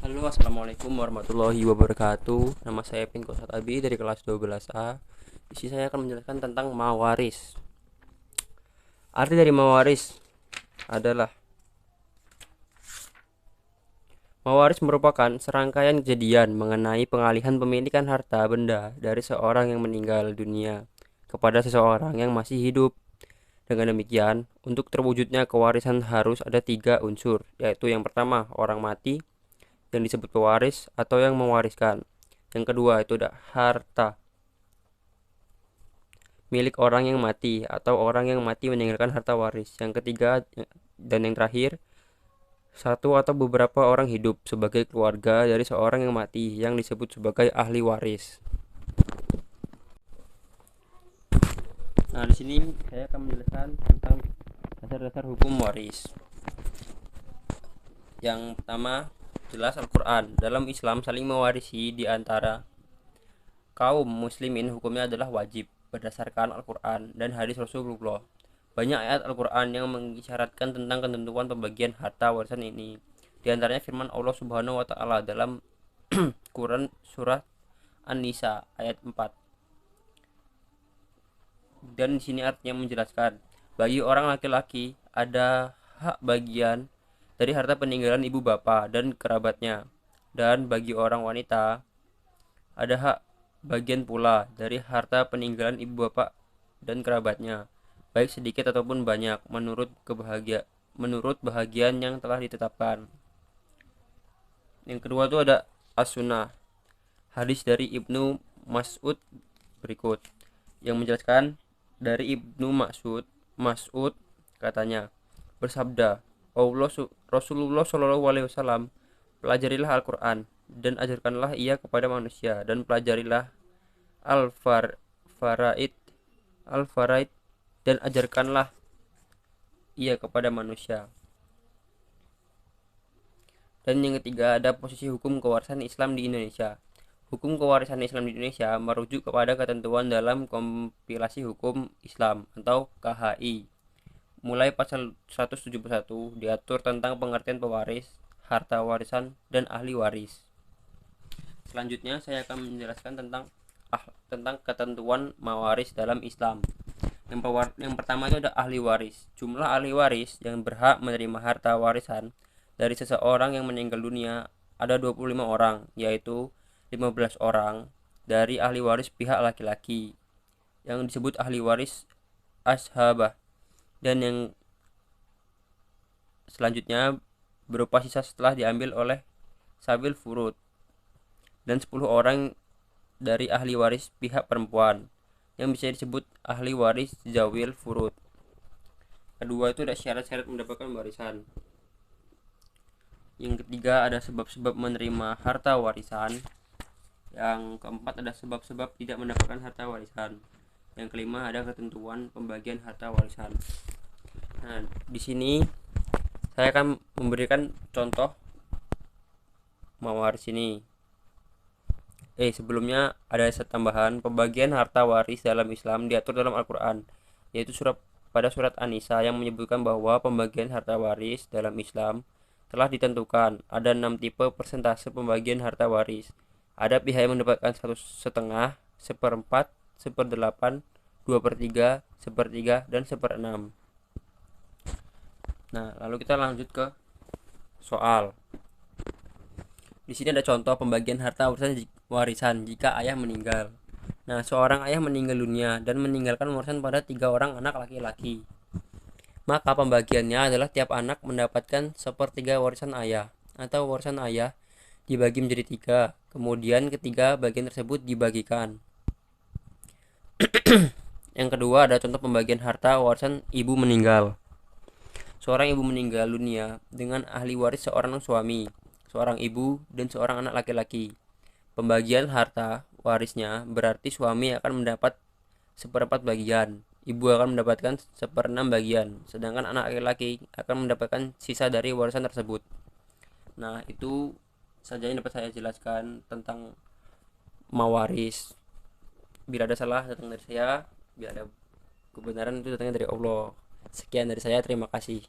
Halo, assalamualaikum warahmatullahi wabarakatuh. Nama saya Pinko Satabi dari kelas 12A. Di sini saya akan menjelaskan tentang mawaris. Arti dari mawaris adalah mawaris merupakan serangkaian kejadian mengenai pengalihan pemilikan harta benda dari seorang yang meninggal dunia kepada seseorang yang masih hidup. Dengan demikian, untuk terwujudnya kewarisan harus ada 3 unsur, yaitu yang pertama orang mati yang disebut pewaris atau yang mewariskan. Yang kedua itu ada harta milik orang yang mati atau orang yang mati meninggalkan harta waris. Yang ketiga dan yang terakhir, satu atau beberapa orang hidup sebagai keluarga dari seorang yang mati yang disebut sebagai ahli waris. Nah, di sini saya akan menjelaskan tentang dasar-dasar hukum waris. Yang pertama, jelas Al-Quran. Dalam Islam saling mewarisi di antara kaum muslimin hukumnya adalah wajib berdasarkan Al-Quran dan hadis Rasulullah. Banyak ayat Al-Quran yang mengisyaratkan tentang ketentuan pembagian harta warisan ini. Di antaranya firman Allah Subhanahu wa taala dalam Quran surah An-Nisa ayat 4. Dan di sini artinya menjelaskan, bagi orang laki-laki ada hak bagian dari harta peninggalan ibu bapa dan kerabatnya, dan bagi orang wanita ada hak bagian pula dari harta peninggalan ibu bapak dan kerabatnya, baik sedikit ataupun banyak menurut bahagian yang telah ditetapkan. Yang kedua itu ada as-sunnah, hadis dari Ibnu Mas'ud berikut yang menjelaskan dari Ibnu Mas'ud katanya bersabda, Rasulullah Shallallahu Alaihi Wasallam, pelajarilah Al-Quran dan ajarkanlah ia kepada manusia, dan pelajarilah Al-Faraid Al-Faraid dan ajarkanlah ia kepada manusia. Dan yang ketiga ada posisi hukum kewarisan Islam di Indonesia. Hukum kewarisan Islam di Indonesia merujuk kepada ketentuan dalam kompilasi hukum Islam atau KHI. Mulai pasal 171 diatur tentang pengertian pewaris, harta warisan, dan ahli waris. Selanjutnya saya akan menjelaskan tentang ketentuan mawaris dalam Islam. Yang pertama itu ada ahli waris. Jumlah ahli waris yang berhak menerima harta warisan dari seseorang yang meninggal dunia ada 25 orang, yaitu 15 orang dari ahli waris pihak laki-laki yang disebut ahli waris ashabah, dan yang selanjutnya berupa sisa setelah diambil oleh sabil furud, dan 10 orang dari ahli waris pihak perempuan yang bisa disebut ahli waris zawil furud. Kedua itu ada syarat-syarat mendapatkan warisan. Yang ketiga ada sebab-sebab menerima harta warisan. Yang keempat ada sebab-sebab tidak mendapatkan harta warisan. Yang kelima ada ketentuan pembagian harta warisan. Nah, di sini saya akan memberikan contoh mawaris ini. Sebelumnya ada tambahan, pembagian harta waris dalam Islam diatur dalam Al-Quran, yaitu pada surat An-Nisa yang menyebutkan bahwa pembagian harta waris dalam Islam telah ditentukan. Ada 6 tipe persentase pembagian harta waris. Ada pihak yang mendapatkan 1/2, 1/4, 1/8, 2/3, 1/3, dan 1/6. Nah, lalu kita lanjut ke soal. Di sini ada contoh pembagian harta warisan jika ayah meninggal. Nah, seorang ayah meninggal dunia dan meninggalkan warisan pada 3 orang anak laki-laki. Maka pembagiannya adalah tiap anak mendapatkan 1/3 warisan ayah, atau warisan ayah dibagi menjadi 3. Kemudian ketiga bagian tersebut dibagikan. Yang kedua ada contoh pembagian harta warisan ibu meninggal. Seorang ibu meninggal dunia dengan ahli waris seorang suami, seorang ibu, dan seorang anak laki-laki. Pembagian harta warisnya berarti suami akan mendapat 1/4 bagian, ibu akan mendapatkan 1/6 bagian, sedangkan anak laki-laki akan mendapatkan sisa dari warisan tersebut. Nah, itu saja yang dapat saya jelaskan tentang mawaris. Bila ada salah datang dari saya, bila ada kebenaran itu datangnya dari Allah. Sekian dari saya, terima kasih.